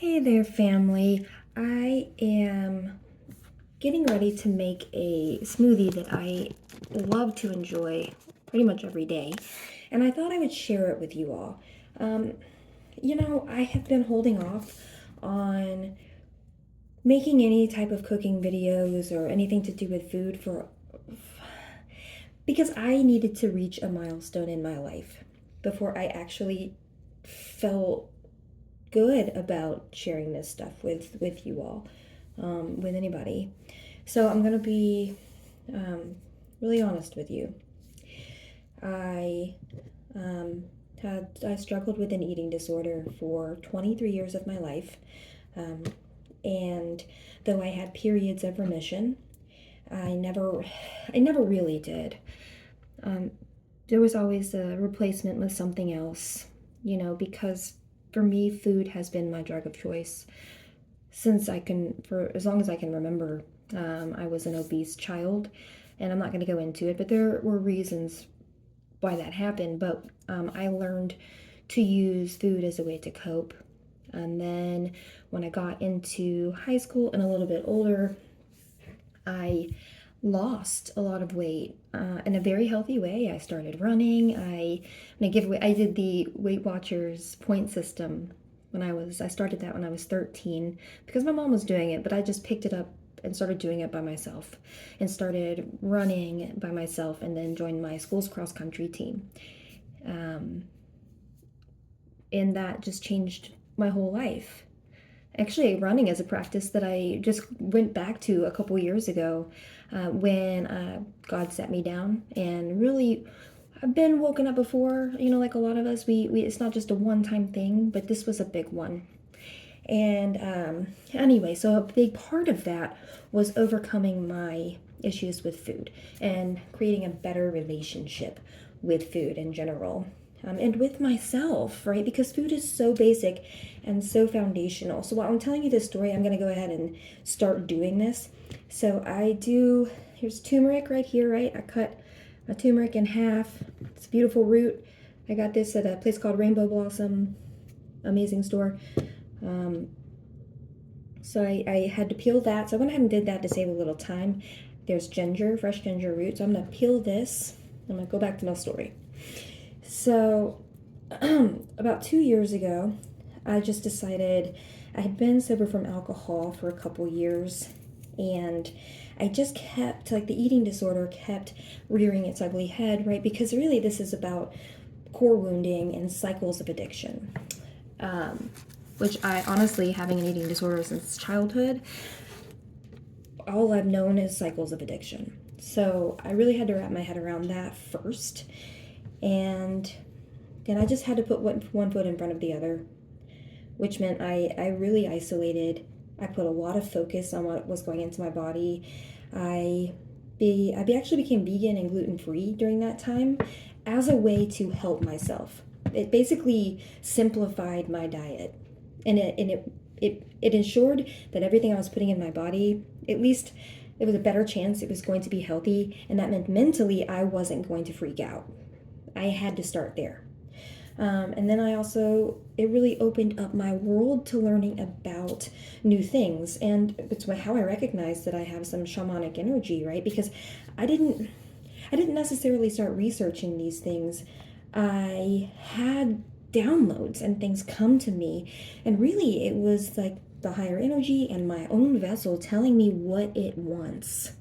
Hey there, family. I am getting ready to make a smoothie that I love to enjoy pretty much every day, and I thought I would share it with you all. Um, I have been holding off on making any type of cooking videos or anything to do with food for because I needed to reach a milestone in my life before I actually felt good about sharing this stuff with you all, with anybody. So I'm gonna be really honest with you. I I struggled with an eating disorder for 23 years of my life, um, and though I had periods of remission, I never I never really did. Um, there was always a replacement with something else, because for me, food has been my drug of choice for as long as I can remember. I was an obese child, and I'm not going to go into it, but there were reasons why that happened. But I learned to use food as a way to cope. And then when I got into high school and a little bit older, I lost a lot of weight in a very healthy way. I started running. I did the Weight Watchers point system I started that when I was 13 because my mom was doing it, but I just picked it up and started doing it by myself and started running by myself and then joined my school's cross country team. Um, and that just changed my whole life. Actually, running is a practice that I just went back to a couple years ago when God set me down. And really, I've been woken up before, like a lot of us. We it's not just a one-time thing, but this was a big one. And anyway, so a big part of that was overcoming my issues with food and creating a better relationship with food in general. And with myself, right? Because food is so basic and so foundational. So while I'm telling you this story, I'm going to go ahead and start doing this. So here's turmeric right here, right? I cut a turmeric in half. It's a beautiful root. I got this at a place called Rainbow Blossom, amazing store. So I had to peel that. So I went ahead and did that to save a little time. There's ginger, fresh ginger root. So I'm going to peel this. I'm going to go back to my story. So about 2 years ago, I just decided I had been sober from alcohol for a couple years, and I just kept, like, the eating disorder kept rearing its ugly head, right? Because really this is about core wounding and cycles of addiction. Which I honestly, having an eating disorder since childhood, all I've known is cycles of addiction. So I really had to wrap my head around that first. And then I just had to put one foot in front of the other, which meant I really isolated. I put a lot of focus on what was going into my body. I actually became vegan and gluten-free during that time as a way to help myself. It basically simplified my diet, and it ensured that everything I was putting in my body, at least it was a better chance it was going to be healthy, and that meant mentally I wasn't going to freak out. I had to start there. And then it really opened up my world to learning about new things. And it's how I recognized that I have some shamanic energy, right? Because I didn't necessarily start researching these things. I had downloads and things come to me. And really, it was like the higher energy and my own vessel telling me what it wants.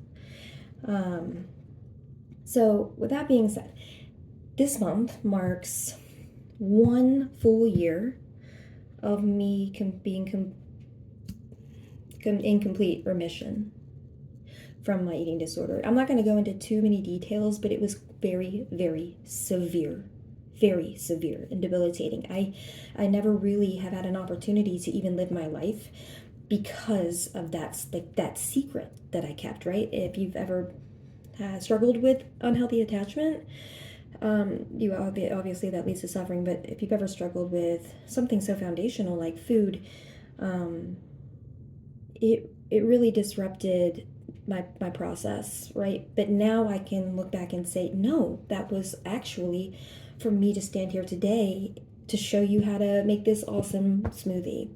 So with that being said, this month marks 1 full year of me being in complete remission from my eating disorder. I'm not going to go into too many details, but it was very, very severe and debilitating. I never really have had an opportunity to even live my life because of that secret that I kept, right? If you've ever struggled with unhealthy attachment, you obviously that leads to suffering, but if you've ever struggled with something so foundational like food, it really disrupted my process, right? But now I can look back and say, no, that was actually for me to stand here today to show you how to make this awesome smoothie.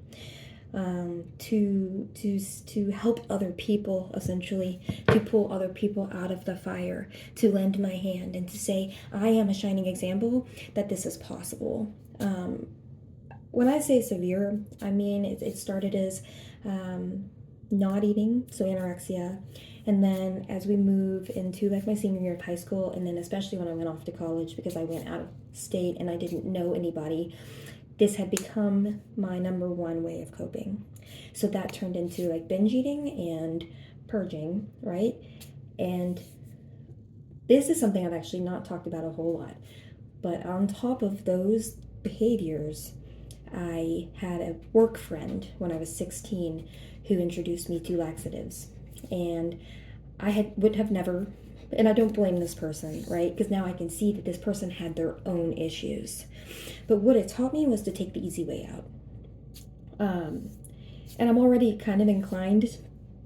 to help other people, essentially, to pull other people out of the fire, to lend my hand and to say, I am a shining example that this is possible. When I say severe, I mean it started as not eating, so anorexia, and then as we move into like my senior year of high school, and then especially when I went off to college because I went out of state and I didn't know anybody, this had become my number one way of coping. So that turned into like binge eating and purging, right? And this is something I've actually not talked about a whole lot. But on top of those behaviors, I had a work friend when I was 16 who introduced me to laxatives. And would have never, and I don't blame this person, right? Because now I can see that this person had their own issues. But what it taught me was to take the easy way out. And I'm already kind of inclined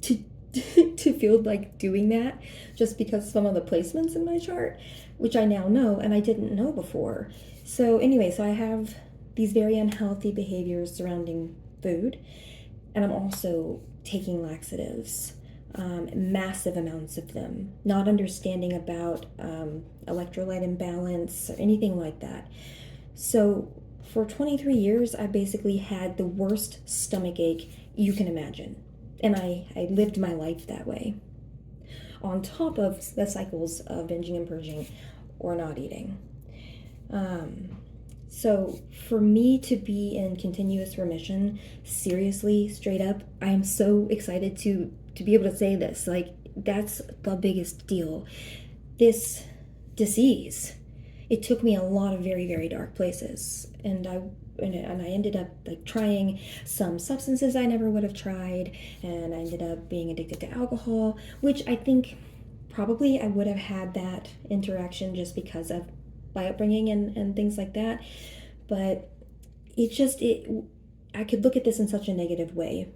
to to feel like doing that just because some of the placements in my chart, which I now know and I didn't know before. So anyway, so I have these very unhealthy behaviors surrounding food, and I'm also taking laxatives, massive amounts of them, not understanding about electrolyte imbalance or anything like that. So for 23 years, I basically had the worst stomach ache you can imagine. And I lived my life that way. On top of the cycles of binging and purging or not eating. So for me to be in continuous remission, seriously, straight up, I am so excited to be able to say this. Like, that's the biggest deal. This disease, it took me a lot of very, very dark places. And I ended up like trying some substances I never would have tried, and I ended up being addicted to alcohol, which I think probably I would have had that interaction just because of my upbringing and things like that. But I could look at this in such a negative way.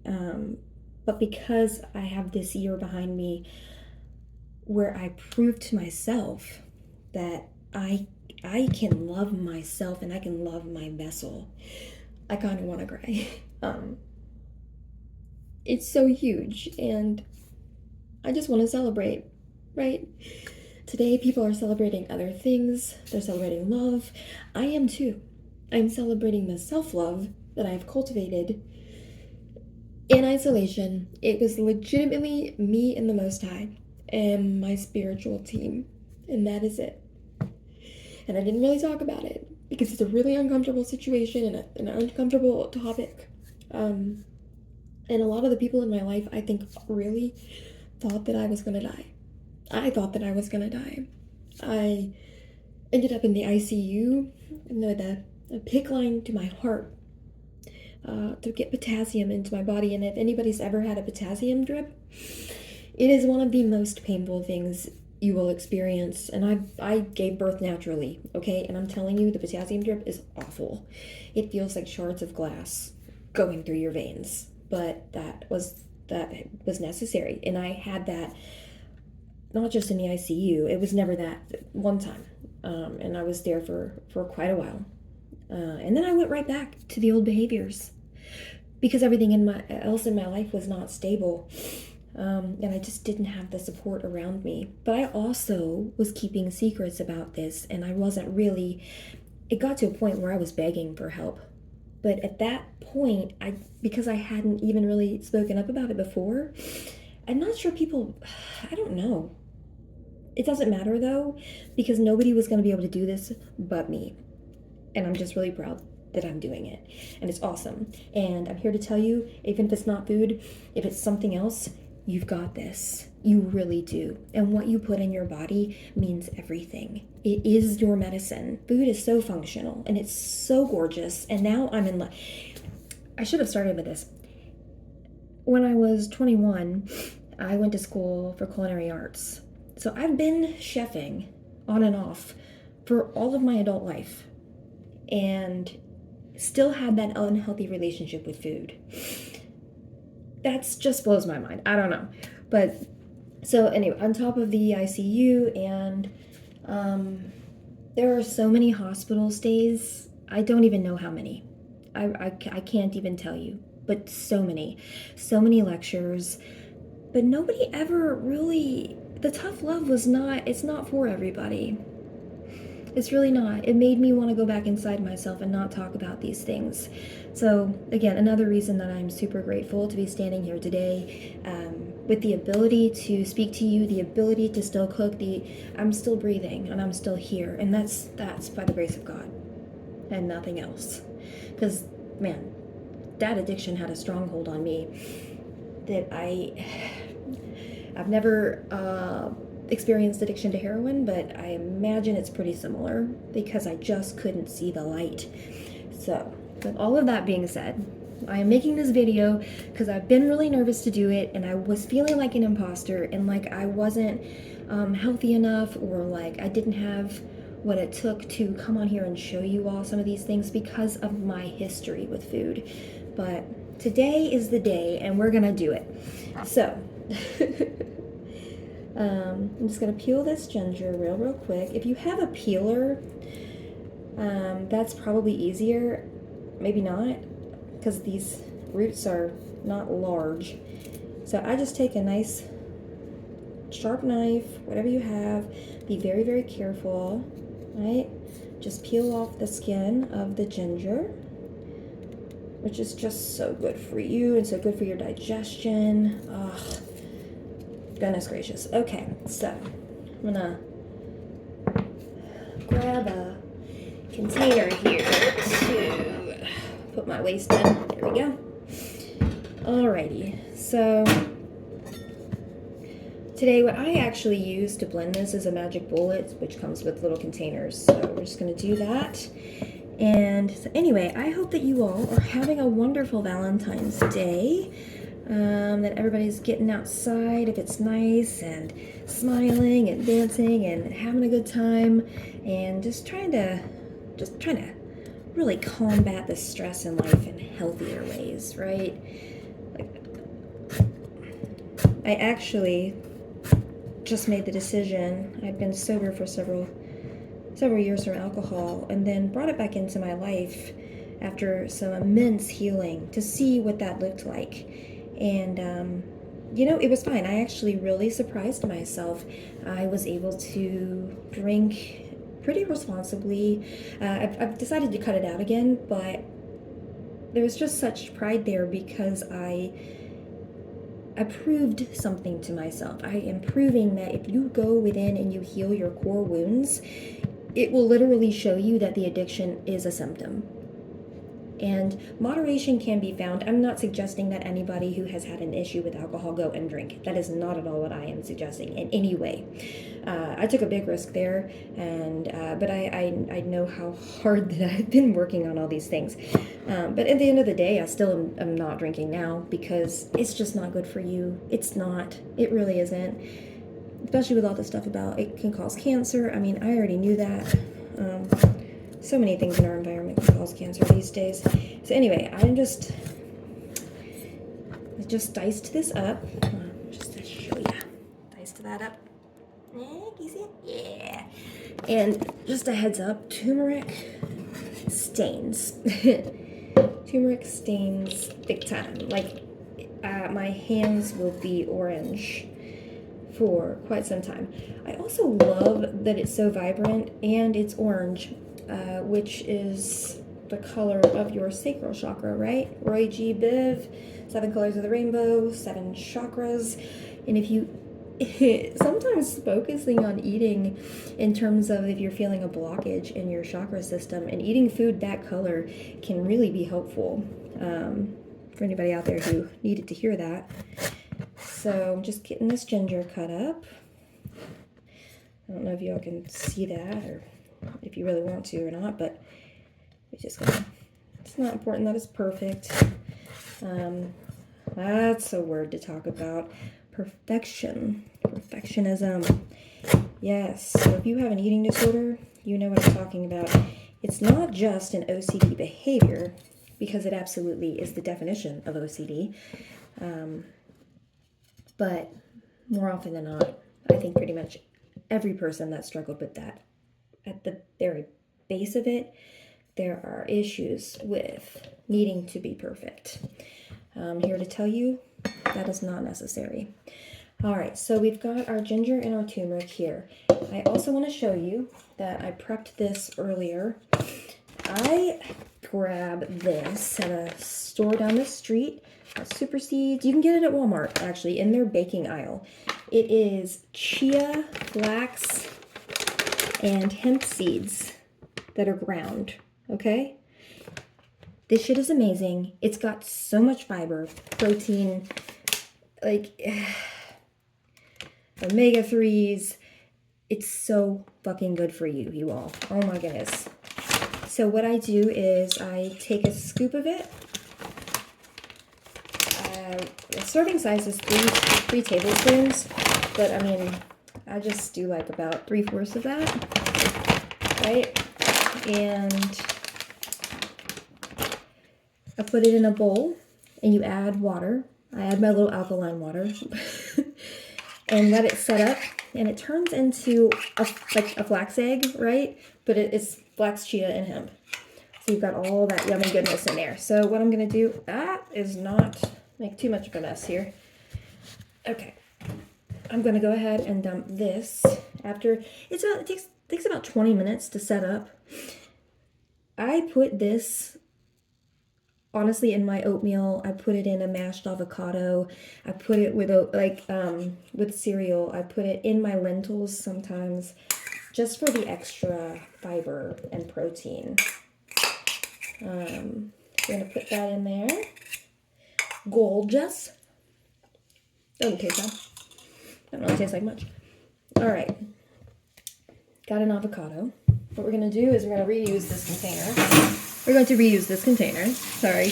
But because I have this year behind me where I proved to myself that I can love myself and I can love my vessel, I kind of want to cry. It's so huge, and I just want to celebrate, right? Today, people are celebrating other things. They're celebrating love. I am too. I'm celebrating the self-love that I've cultivated in isolation. It was legitimately me and the Most High and my spiritual team, and that is it. And I didn't really talk about it because it's a really uncomfortable situation and an uncomfortable topic. And a lot of the people in my life, I think, really thought that I was going to die. I thought that I was going to die. I ended up in the ICU, the PICC line to my heart, to get potassium into my body. And if anybody's ever had a potassium drip, it is one of the most painful things you will experience. And I gave birth naturally, okay? And I'm telling you, the potassium drip is awful. It feels like shards of glass going through your veins. But that was necessary. And I had that not just in the ICU. It was never that one time. And I was there for quite a while. And then I went right back to the old behaviors because everything else in my life was not stable. And I just didn't have the support around me. But I also was keeping secrets about this, and I wasn't really, it got to a point where I was begging for help. But at that point, because I hadn't even really spoken up about it before, I'm not sure I don't know. It doesn't matter though, because nobody was going to be able to do this but me. And I'm just really proud that I'm doing it. And it's awesome. And I'm here to tell you, even if it's not food, if it's something else, you've got this. You really do. And what you put in your body means everything. It is your medicine. Food is so functional and it's so gorgeous. And now I'm in love. I should have started with this. When I was 21, I went to school for culinary arts. So I've been chefing on and off for all of my adult life and still had that unhealthy relationship with food. That's just blows my mind. I don't know. But so anyway, on top of the ICU and there are so many hospital stays. I don't even know how many. I can't even tell you. but so many lectures, but nobody ever really, the tough love was not, it's not for everybody. It's really not. It made me want to go back inside myself and not talk about these things. So again, another reason that I'm super grateful to be standing here today, with the ability to speak to you, the ability to still cook, I'm still breathing and I'm still here, and that's by the grace of God and nothing else. Because man, that addiction had a stronghold on me that I've never experienced addiction to heroin, but I imagine it's pretty similar because I just couldn't see the light. So with all of that being said, I am making this video because I've been really nervous to do it, and I was feeling like an imposter and like I wasn't healthy enough, or like I didn't have what it took to come on here and show you all some of these things because of my history with food. But today is the day and we're gonna do it. So I'm just gonna peel this ginger real quick. If you have a peeler, that's probably easier. Maybe not, because these roots are not large. So I just take a nice sharp knife, whatever you have. Be very careful, right? Just peel off the skin of the ginger, which is just so good for you and so good for your digestion. Ugh. Goodness gracious. Okay, so I'm gonna grab a container here to put my waste in. There we go. Alrighty, so today what I actually use to blend this is a magic bullet, which comes with little containers. So we're just gonna do that. And so anyway, I hope that you all are having a wonderful Valentine's Day. That everybody's getting outside if it's nice, and smiling and dancing and having a good time, and just trying to really combat the stress in life in healthier ways, right? Like, I actually just made the decision. I'd been sober for several years from alcohol, and then brought it back into my life after some immense healing to see what that looked like. And you know, it was fine. I actually really surprised myself. I was able to drink pretty responsibly. I've decided to cut it out again, but there was just such pride there because I proved something to myself. I am proving that if you go within and you heal your core wounds, it will literally show you that the addiction is a symptom. And moderation can be found. I'm not suggesting that anybody who has had an issue with alcohol go and drink. That is not at all what I am suggesting in any way. I took a big risk there, and but I know how hard that I've been working on all these things. But at the end of the day, I still am not drinking now because it's just not good for you. It's not. It really isn't. Especially with all the stuff about it can cause cancer. I mean, I already knew that. So many things in our environment can cause cancer these days. So anyway, I just diced this up. Just to show you. Diced that up. Can you see it? Yeah. And just a heads up, turmeric stains. Turmeric stains big time. Like, my hands will be orange for quite some time. I also love that it's so vibrant and it's orange. Which is the color of your sacral chakra, right? Roy G. Biv, 7 colors of the rainbow, 7 chakras. And if you sometimes focusing on eating in terms of if you're feeling a blockage in your chakra system, and eating food that color can really be helpful for anybody out there who needed to hear that. So I'm just getting this ginger cut up. I don't know if y'all can see that or if you really want to or not, but it's not important that it's perfect. That's a word to talk about. Perfectionism. Yes, so if you have an eating disorder, you know what I'm talking about. It's not just an OCD behavior, because it absolutely is the definition of OCD. But more often than not, I think pretty much every person that struggled with that, at the very base of it, there are issues with needing to be perfect. I'm here to tell you that is not necessary. All right, so we've got our ginger and our turmeric here. I also want to show you that I prepped this earlier. I grabbed this at a store down the street, Super Seeds. You can get it at Walmart, actually, in their baking aisle. It is chia, flax, and hemp seeds that are ground, okay? This shit is amazing. It's got so much fiber, protein, like omega-3s. It's so fucking good for you, you all. Oh my goodness. So what I do is I take a scoop of it. The serving size is three tablespoons, but I mean, I just do like about 3/4 of that, right? And I put it in a bowl, and you add water. I add my little alkaline water, and let it set up, and it turns into like a flax egg, right? But it's flax, chia, and hemp. So you've got all that yummy goodness in there. So what I'm gonna do, is not make too much of a mess here. Okay, I'm gonna go ahead and dump this after it takes about 20 minutes to set up. I put this honestly in my oatmeal. I put it in a mashed avocado. I put it with with cereal. I put it in my lentils sometimes, just for the extra fiber and protein. I'm gonna put that in there. Gorgeous. Doesn't taste bad. Doesn't really taste like much. All right. Got an avocado. What we're gonna do is we're gonna reuse this container. We're going to reuse this container. Sorry.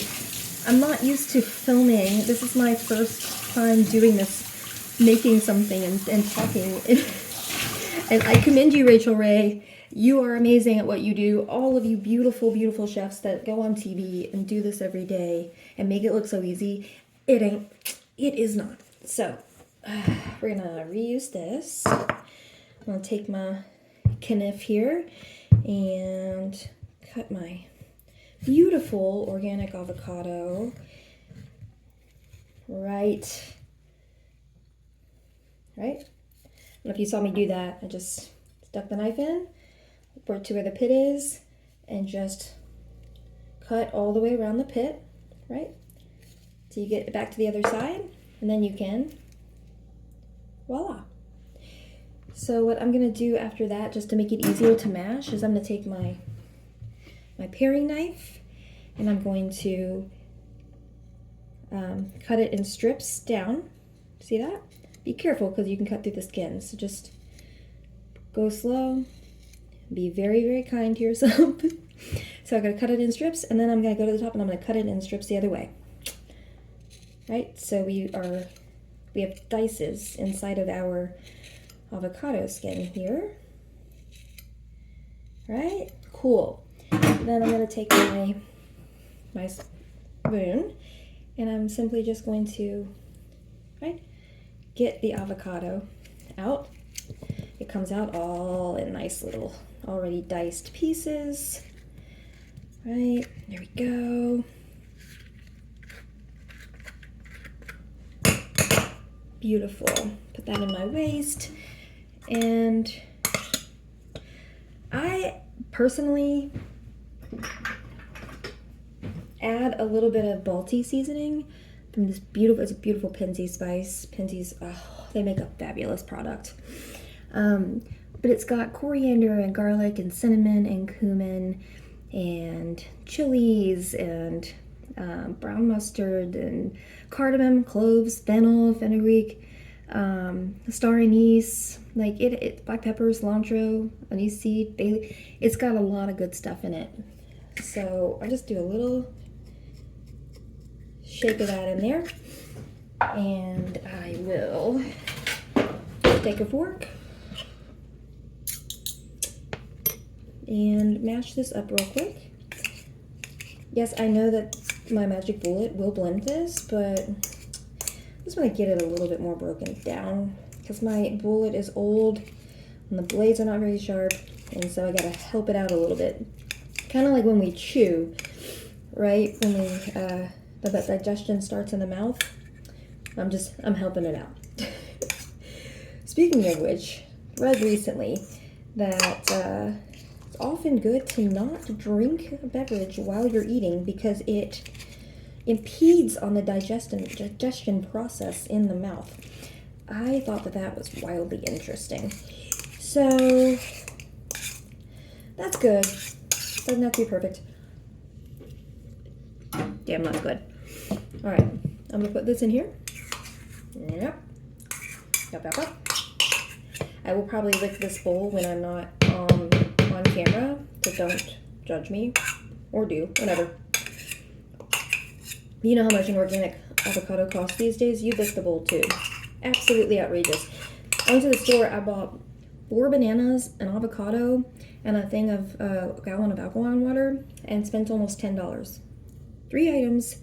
I'm not used to filming. This is my first time doing this, making something and talking. And I commend you, Rachel Ray. You are amazing at what you do. All of you beautiful, beautiful chefs that go on TV and do this every day and make it look so easy. It ain't. It is not. So, we're going to reuse this. I'm going to take my knife here and cut my beautiful organic avocado right. I don't know if you saw me do that. I just stuck the knife in, brought it to where the pit is, and just cut all the way around the pit, right? So you get it back to the other side, and then you can, voila. So what I'm gonna do after that, just to make it easier to mash, is I'm gonna take my paring knife, and I'm going to cut it in strips down. See that? Be careful because you can cut through the skin. So just go slow. Be very, very kind to yourself. So I'm going to cut it in strips, and then I'm going to go to the top and I'm going to cut it in strips the other way. Right? So we have dices inside of our avocado skin here. Right? Cool. Then I'm going to take my spoon, and I'm simply just going to, get the avocado out. It comes out all in nice little already diced pieces. Right, there we go. Beautiful. Put that in my waste. And I personally add a little bit of Balti seasoning from this beautiful, it's a beautiful Pinzi spice. Pinzi's, they make a fabulous product. But it's got coriander and garlic and cinnamon and cumin and chilies and brown mustard and cardamom, cloves, fennel, fenugreek, star anise, black pepper, cilantro, anise seed, bay leaf. It's got a lot of good stuff in it. So I just do a little shake of that in there, and I will take a fork and mash this up real quick. Yes, I know that my magic bullet will blend this, but I just want to get it a little bit more broken down because my bullet is old and the blades are not very sharp, and so I gotta help it out a little bit. Kind of like when we chew, right? When we but that digestion starts in the mouth. I'm helping it out. Speaking of which, read recently that it's often good to not drink a beverage while you're eating because it impedes on the digestion process in the mouth. I thought that was wildly interesting. So that's good. Doesn't have to be perfect. Damn, not good. All right, I'm gonna put this in here. Yep. I will probably lick this bowl when I'm not on camera, so don't judge me, or do, whatever. You know how much an organic avocado costs these days? You lick the bowl too. Absolutely outrageous. I went to the store, I bought 4 bananas, an avocado, and a gallon of alkaline water, and spent almost $10. 3 items,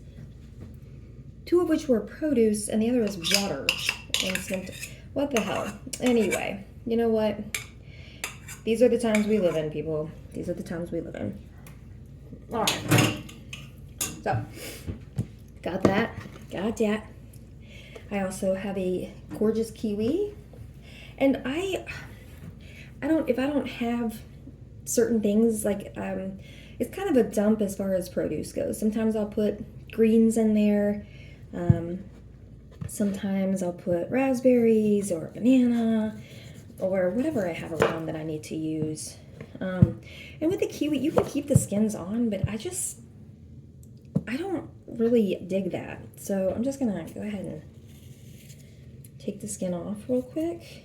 2 of which were produce, and the other was water. And spent, what the hell? Anyway, you know what? These are the times we live in, people. These are the times we live in. All right. So, got that. I also have a gorgeous kiwi. And if I don't have certain things, like, it's kind of a dump as far as produce goes. Sometimes I'll put greens in there. Sometimes I'll put raspberries or banana or whatever I have around that I need to use. And with the kiwi, you can keep the skins on, but I don't really dig that. So I'm just gonna go ahead and take the skin off real quick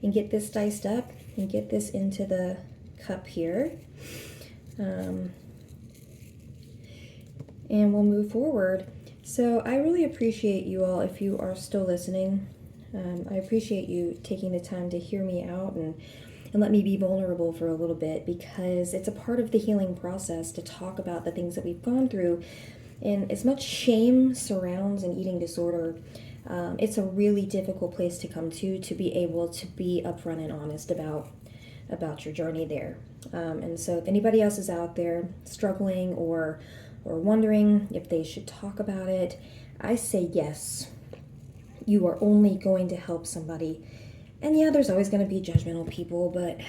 and get this diced up and get this into the cup here. And we'll move forward. So I really appreciate you all if you are still listening. I appreciate you taking the time to hear me out and let me be vulnerable for a little bit, because it's a part of the healing process to talk about the things that we've gone through. And as much shame surrounds an eating disorder, it's a really difficult place to come to be able to be upfront and honest about your journey there. And so if anybody else is out there struggling or wondering if they should talk about it, I say yes. You are only going to help somebody. And yeah, there's always going to be judgmental people, but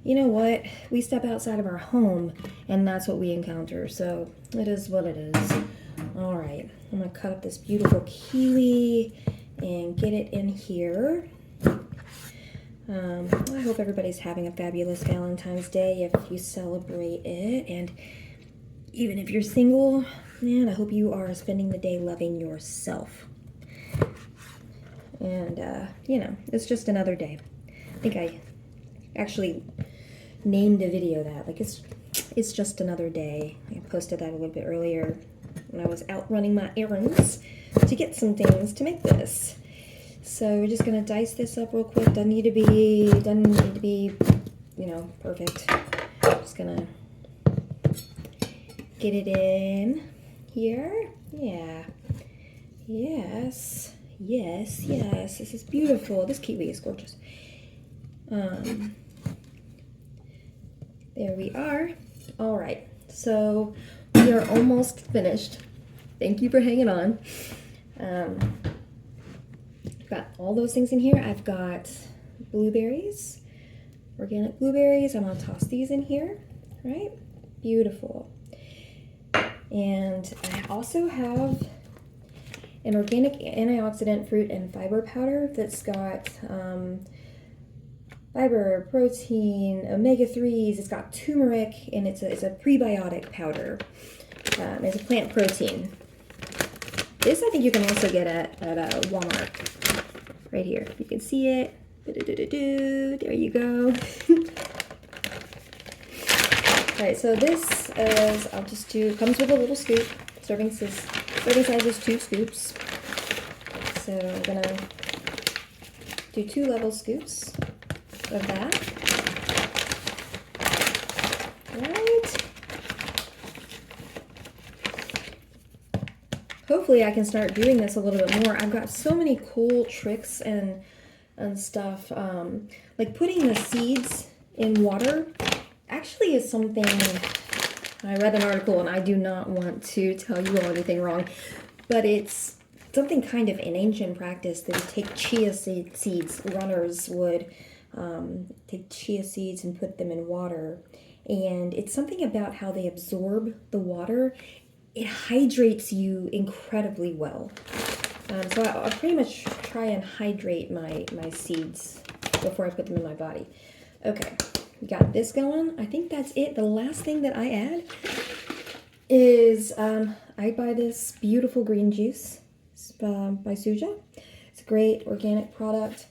you know what? We step outside of our home and that's what we encounter. So it is what it is. All right, I'm going to cut up this beautiful kiwi and get it in here. I hope everybody's having a fabulous Valentine's Day if you celebrate it. And even if you're single, man, I hope you are spending the day loving yourself. And, it's just another day. I think I actually named a video that. Like, it's just another day. I posted that a little bit earlier when I was out running my errands to get some things to make this. So we're just going to dice this up real quick. Doesn't need to be, perfect. Just going to get it in here. Yeah. Yes. This is beautiful. This kiwi is gorgeous. There we are. All right. So we are almost finished. Thank you for hanging on. Got all those things in here. I've got blueberries, organic blueberries. I'm going to toss these in here. Right? Beautiful. And I also have an organic antioxidant fruit and fiber powder that's got fiber, protein, omega-3s. It's got turmeric, and it's a prebiotic powder. It's a plant protein. This I think you can also get at Walmart. Right here. You can see it. There you go. Alright, so this is, comes with a little scoop. Serving size is 2 scoops. So I'm going to do 2 level scoops of that. Right. Hopefully I can start doing this a little bit more. I've got so many cool tricks and stuff. Like putting the seeds in water actually is something I read an article, and I do not want to tell you all anything wrong, but it's something kind of in ancient practice. They would take chia seeds. Runners would take chia seeds and put them in water, and it's something about how they absorb the water. It hydrates you incredibly well. So I'll pretty much try and hydrate my seeds before I put them in my body. Okay. Got this going. I think that's it. The last thing that I add is I buy this beautiful green juice by Suja. It's a great organic product.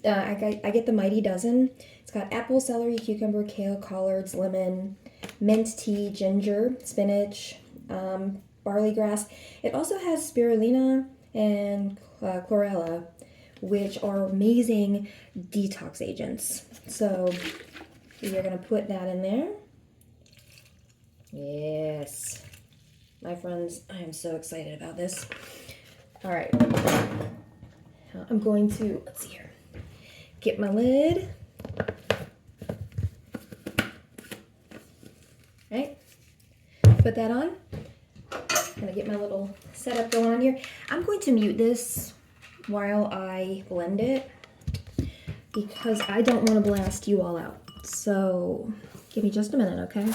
I get the Mighty Dozen. It's got apple, celery, cucumber, kale, collards, lemon, mint tea, ginger, spinach, barley grass. It also has spirulina and chlorella, which are amazing detox agents. So you're going to put that in there. Yes. My friends, I am so excited about this. All right. I'm going to, let's see here, get my lid. Right. Put that on. I'm going to get my little setup going on here. I'm going to mute this while I blend it because I don't want to blast you all out. So give me just a minute, okay?